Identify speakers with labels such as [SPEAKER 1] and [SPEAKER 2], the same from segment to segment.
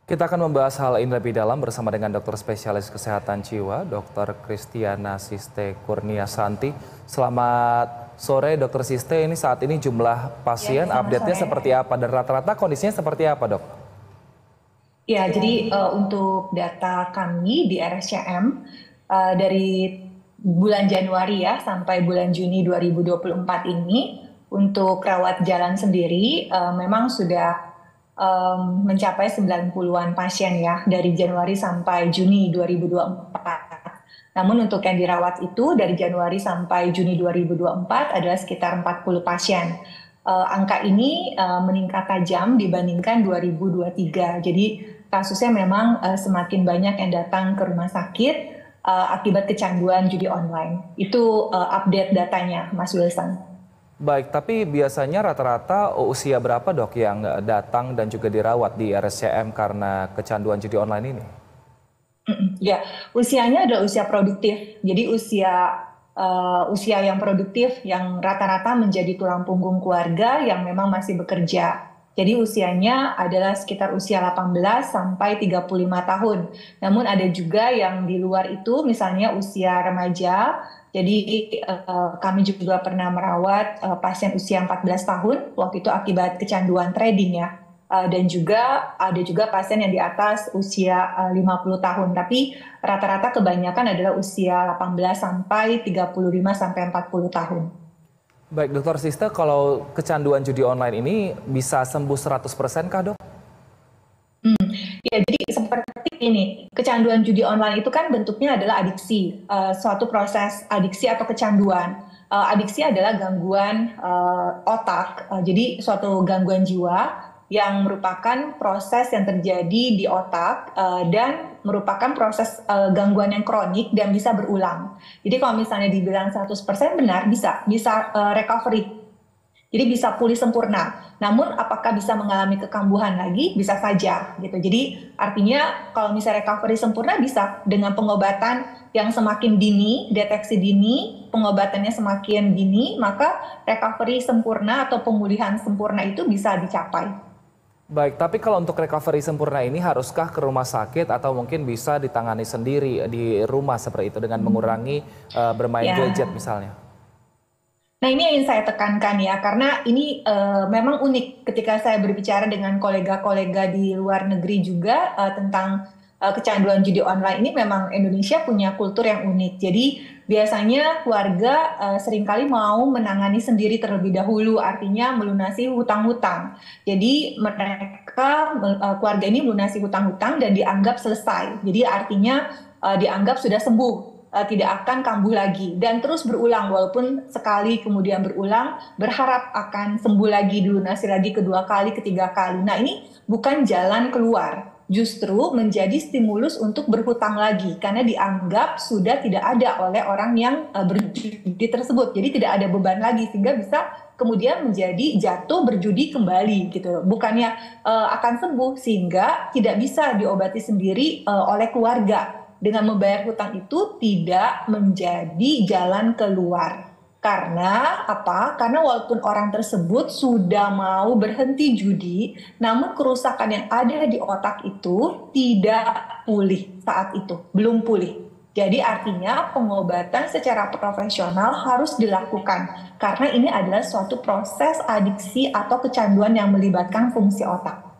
[SPEAKER 1] Kita akan membahas hal ini lebih dalam bersama dengan dokter spesialis kesehatan jiwa, Dr. Kristiana Siste Kurniasanti. Selamat sore, Dr. Siste. Ini saat ini jumlah
[SPEAKER 2] Ya,
[SPEAKER 1] pasien
[SPEAKER 2] selamat
[SPEAKER 1] update-nya
[SPEAKER 2] sore.
[SPEAKER 1] seperti apa dan rata-rata kondisinya seperti apa, dok?
[SPEAKER 2] Ya, jadi untuk data kami di RSCM dari bulan Januari ya sampai bulan Juni 2024 ini untuk rawat jalan sendiri memang sudah mencapai 90-an pasien ya dari Januari sampai Juni 2024. Namun untuk yang dirawat itu dari Januari sampai Juni 2024 adalah sekitar 40 pasien. Angka ini meningkat tajam dibandingkan 2023. Jadi kasusnya memang semakin banyak yang datang ke rumah sakit akibat kecanduan judi online. Itu update datanya, Mas Wilson.
[SPEAKER 1] Baik, tapi biasanya rata-rata usia berapa, dok, yang datang dan juga dirawat di RSCM karena kecanduan judi online ini?
[SPEAKER 2] Ya, usianya adalah usia produktif. Jadi usia yang produktif yang rata-rata menjadi tulang punggung keluarga yang memang masih bekerja. Jadi usianya adalah sekitar usia 18 sampai 35 tahun. Namun ada juga yang di luar itu misalnya usia remaja. Jadi kami juga pernah merawat pasien usia 14 tahun waktu itu akibat kecanduan trading ya. Dan juga ada juga pasien yang di atas usia 50 tahun. Tapi rata-rata kebanyakan adalah usia 18 sampai 35 sampai 40 tahun.
[SPEAKER 1] Baik, dokter Siste, kalau kecanduan judi online ini bisa sembuh 100% kah, dok?
[SPEAKER 2] Ya, jadi seperti ini, kecanduan judi online itu kan bentuknya adalah adiksi, suatu proses adiksi atau kecanduan. Adiksi adalah gangguan otak, jadi suatu gangguan jiwa yang merupakan proses yang terjadi di otak dan merupakan proses gangguan yang kronik dan bisa berulang. Jadi kalau misalnya dibilang 100% benar, bisa recovery. Jadi bisa pulih sempurna. Namun apakah bisa mengalami kekambuhan lagi? Bisa saja gitu. Jadi artinya kalau misalnya recovery sempurna bisa dengan pengobatan yang semakin dini, deteksi dini, pengobatannya semakin dini, maka recovery sempurna atau pemulihan sempurna itu bisa dicapai.
[SPEAKER 1] Baik, tapi kalau untuk recovery sempurna ini haruskah ke rumah sakit atau mungkin bisa ditangani sendiri di rumah seperti itu dengan mengurangi bermain gadget
[SPEAKER 2] Ya.
[SPEAKER 1] misalnya?
[SPEAKER 2] Nah, ini yang ingin saya tekankan ya, karena ini memang unik ketika saya berbicara dengan kolega-kolega di luar negeri juga tentang kecanduan judi online ini. Memang Indonesia punya kultur yang unik. Jadi biasanya keluarga seringkali mau menangani sendiri terlebih dahulu, artinya melunasi hutang-hutang. Jadi mereka keluarga ini melunasi hutang-hutang dan dianggap selesai. Jadi artinya dianggap sudah sembuh, tidak akan kambuh lagi dan terus berulang walaupun sekali kemudian berulang berharap akan sembuh lagi, dilunasi lagi kedua kali, ketiga kali. Nah, ini bukan jalan keluar, justru menjadi stimulus untuk berhutang lagi karena dianggap sudah tidak ada oleh orang yang berjudi tersebut. Jadi tidak ada beban lagi sehingga bisa kemudian menjadi jatuh berjudi kembali gitu. Bukannya akan sembuh sehingga tidak bisa diobati sendiri oleh keluarga. Dengan membayar hutang itu tidak menjadi jalan keluar. Karena apa? Karena walaupun orang tersebut sudah mau berhenti judi, namun kerusakan yang ada di otak itu tidak pulih saat itu, belum pulih. Jadi artinya pengobatan secara profesional harus dilakukan karena ini adalah suatu proses adiksi atau kecanduan yang melibatkan fungsi otak.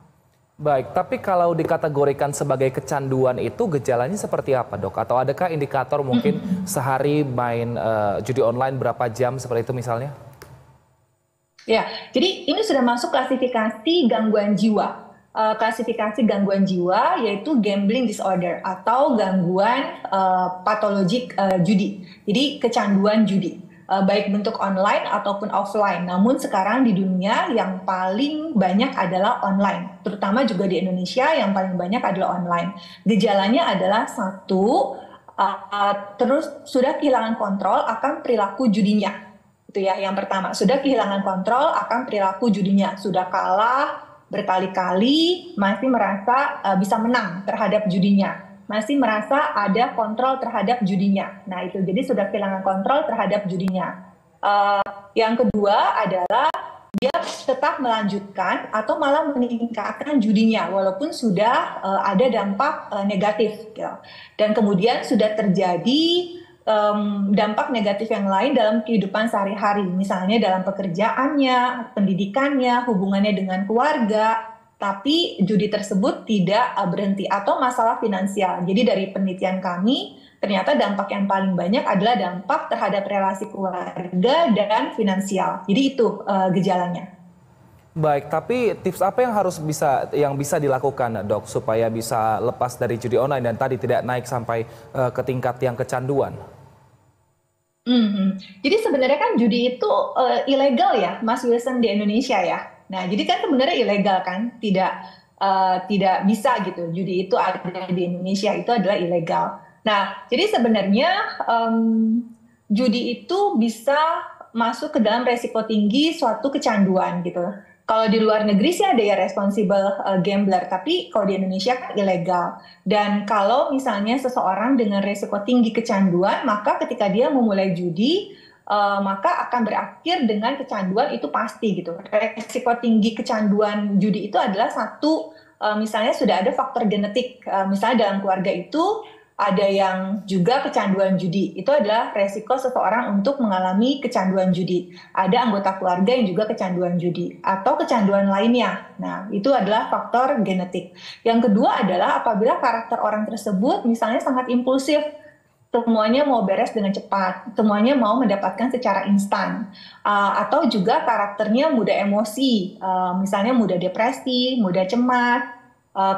[SPEAKER 1] Baik, tapi kalau dikategorikan sebagai kecanduan itu gejalanya seperti apa, dok? Atau adakah indikator mungkin sehari main judi online berapa jam seperti itu misalnya?
[SPEAKER 2] Ya, jadi ini sudah masuk klasifikasi gangguan jiwa. Klasifikasi gangguan jiwa yaitu gambling disorder atau gangguan patologik judi. Jadi kecanduan judi, baik bentuk online ataupun offline. Namun sekarang di dunia yang paling banyak adalah online, terutama juga di Indonesia yang paling banyak adalah online. Gejalanya adalah satu, terus sudah kehilangan kontrol akan perilaku judinya. Itu ya, yang pertama, sudah kehilangan kontrol akan perilaku judinya, sudah kalah berkali-kali, masih merasa bisa menang terhadap judinya, masih merasa ada kontrol terhadap judinya. Nah, itu jadi sudah kehilangan kontrol terhadap judinya. Yang kedua adalah dia tetap melanjutkan atau malah meningkatkan judinya walaupun sudah ada dampak negatif gitu. Dan kemudian sudah terjadi dampak negatif yang lain dalam kehidupan sehari-hari, misalnya dalam pekerjaannya, pendidikannya, hubungannya dengan keluarga, tapi judi tersebut tidak berhenti, atau masalah finansial. Jadi dari penelitian kami, ternyata dampak yang paling banyak adalah dampak terhadap relasi keluarga dan finansial. Jadi itu gejalanya.
[SPEAKER 1] Baik, tapi tips apa yang bisa dilakukan, Dok, supaya bisa lepas dari judi online dan tadi tidak naik sampai ke tingkat yang kecanduan?
[SPEAKER 2] Jadi sebenarnya kan judi itu ilegal ya, Mas Wilson, di Indonesia ya. Nah, jadi kan sebenarnya ilegal kan, tidak bisa gitu. Judi itu ada di Indonesia itu adalah ilegal. Nah, jadi sebenarnya judi itu bisa masuk ke dalam resiko tinggi suatu kecanduan gitu. Kalau di luar negeri sih ada ya responsible gambler, tapi kalau di Indonesia kan ilegal. Dan kalau misalnya seseorang dengan resiko tinggi kecanduan, maka ketika dia memulai judi, maka akan berakhir dengan kecanduan itu pasti gitu. Resiko tinggi kecanduan judi itu adalah satu, misalnya sudah ada faktor genetik, misalnya dalam keluarga itu ada yang juga kecanduan judi, itu adalah resiko seseorang untuk mengalami kecanduan judi. Ada anggota keluarga yang juga kecanduan judi atau kecanduan lainnya. Nah, itu adalah faktor genetik. Yang kedua adalah apabila karakter orang tersebut misalnya sangat impulsif, semuanya mau beres dengan cepat, semuanya mau mendapatkan secara instan, atau juga karakternya mudah emosi, misalnya mudah depresi, mudah cemas.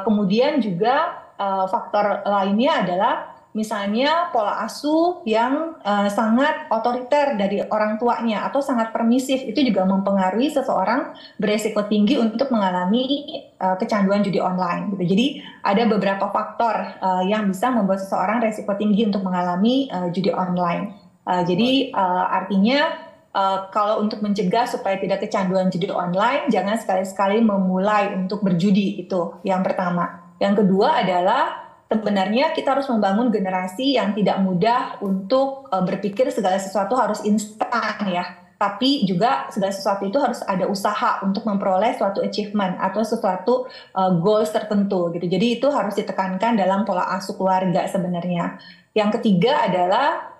[SPEAKER 2] Kemudian juga faktor lainnya adalah misalnya pola asuh yang sangat otoriter dari orang tuanya atau sangat permisif, itu juga mempengaruhi seseorang beresiko tinggi untuk mengalami kecanduan judi online gitu. Jadi ada beberapa faktor yang bisa membuat seseorang resiko tinggi untuk mengalami judi online. Jadi artinya kalau untuk mencegah supaya tidak kecanduan judi online, jangan sekali-sekali memulai untuk berjudi, itu yang pertama. Yang kedua adalah sebenarnya kita harus membangun generasi yang tidak mudah untuk berpikir segala sesuatu harus instan ya. Tapi juga segala sesuatu itu harus ada usaha untuk memperoleh suatu achievement atau sesuatu goals tertentu gitu. Jadi itu harus ditekankan dalam pola asuh keluarga sebenarnya. Yang ketiga adalah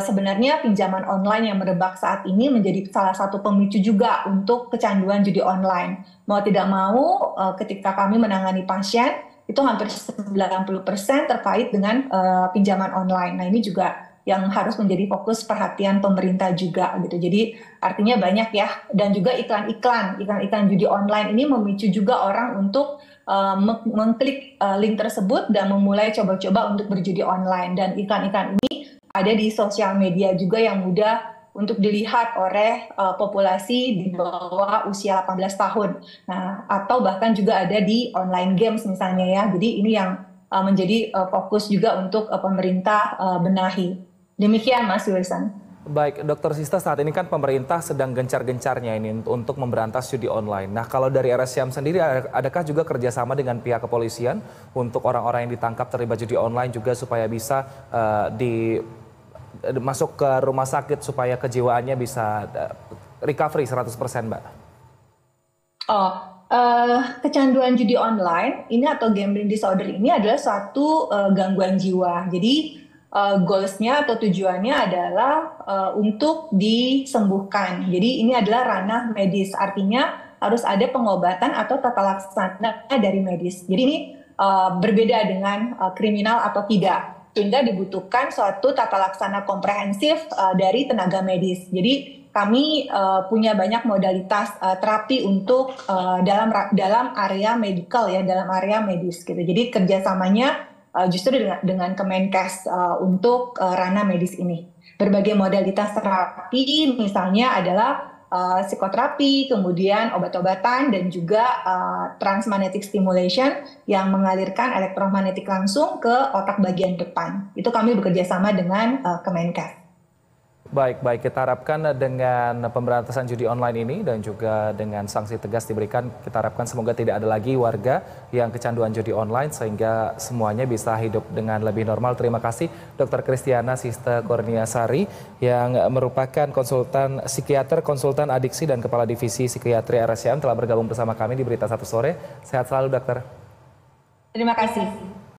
[SPEAKER 2] sebenarnya pinjaman online yang merebak saat ini menjadi salah satu pemicu juga untuk kecanduan judi online. Mau tidak mau, ketika kami menangani pasien, itu hampir 90% terkait dengan pinjaman online. Nah, ini juga yang harus menjadi fokus perhatian pemerintah juga gitu. Jadi artinya banyak ya, dan juga iklan judi online ini memicu juga orang untuk mengklik link tersebut dan memulai coba-coba untuk berjudi online. Dan iklan-iklan ini ada di sosial media juga yang mudah untuk dilihat oleh populasi di bawah usia 18 tahun. Nah, atau bahkan juga ada di online games misalnya ya. Jadi ini yang menjadi fokus juga untuk pemerintah benahi. Demikian Mas Wilson.
[SPEAKER 1] Baik, Dokter Sista, saat ini kan pemerintah sedang gencar-gencarnya ini untuk memberantas judi online. Nah, kalau dari RSCM sendiri, adakah juga kerjasama dengan pihak kepolisian untuk orang-orang yang ditangkap terlibat judi online juga supaya bisa masuk ke rumah sakit supaya kejiwaannya bisa recovery 100%, Mbak?
[SPEAKER 2] Kecanduan judi online ini atau gambling disorder ini adalah suatu gangguan jiwa. Jadi goalsnya atau tujuannya adalah untuk disembuhkan. Jadi ini adalah ranah medis, artinya harus ada pengobatan atau tata laksana dari medis. Jadi ini berbeda dengan kriminal atau tidak, sehingga dibutuhkan suatu tata laksana komprehensif dari tenaga medis. Jadi kami punya banyak modalitas terapi untuk dalam area medical ya, dalam area medis gitu. Jadi kerjasamanya justru dengan Kemenkes untuk ranah medis ini. Berbagai modalitas terapi misalnya adalah psikoterapi, kemudian obat-obatan, dan juga transmagnetic stimulation yang mengalirkan elektromagnetik langsung ke otak bagian depan. Itu kami bekerja sama dengan Kemenkes.
[SPEAKER 1] Baik, kita harapkan dengan pemberantasan judi online ini dan juga dengan sanksi tegas diberikan, kita harapkan semoga tidak ada lagi warga yang kecanduan judi online sehingga semuanya bisa hidup dengan lebih normal. Terima kasih Dr. Kristiana Siste Kurniasari yang merupakan konsultan psikiater, konsultan adiksi dan kepala divisi psikiatri RSCM telah bergabung bersama kami di Berita Satu Sore. Sehat selalu dokter.
[SPEAKER 2] Terima kasih.